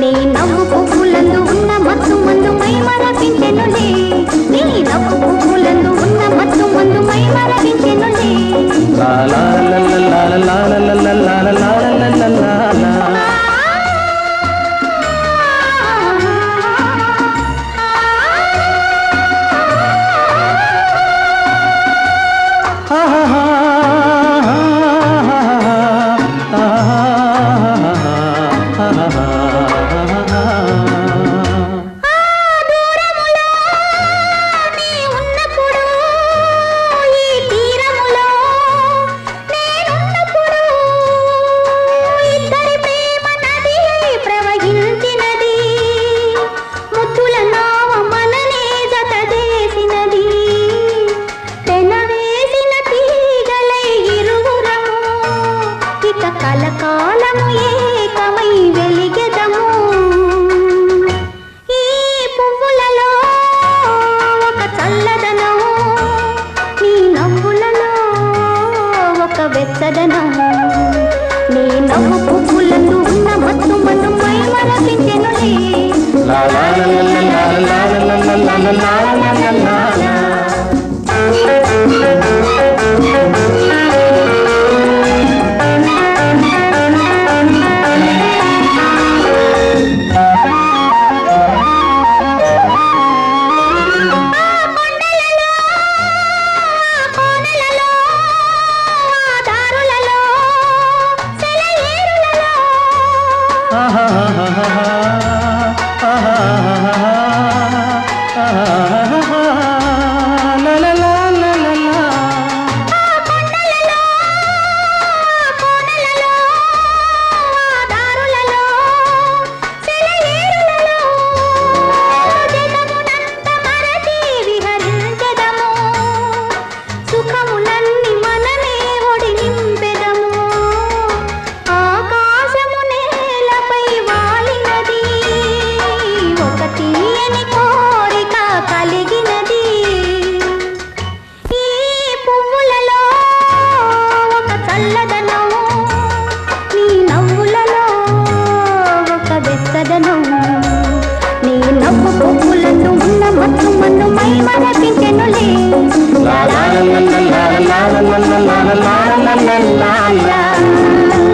నీ నవ్వు పువ్వులందు ఉన్న మత్తు మందు మై మరపించెనులే నీ నవ్వు పువ్వులందు ఉన్న మత్తు మందు మై మరపించెనులే లా లా లా లా లా లా లా లా లా లా కలకాలము ఏకమై వెలిగెదము ఈ పువ్వులలో ఒక చల్లదనం నీ నవ్వులలో ఒక వెచ్చదనం నీ నవ్వు పువ్వులందు ఉన్న మత్తు మత్తు మై మరపించెనులే లా లా లా లా లా లా లా లా లా నీ నవ్వు పువ్వులందు ఉన్న మత్తు మన్ను మై మరపించెనులే లా లా లా లా లా లా లా లా లా లా లా లా లా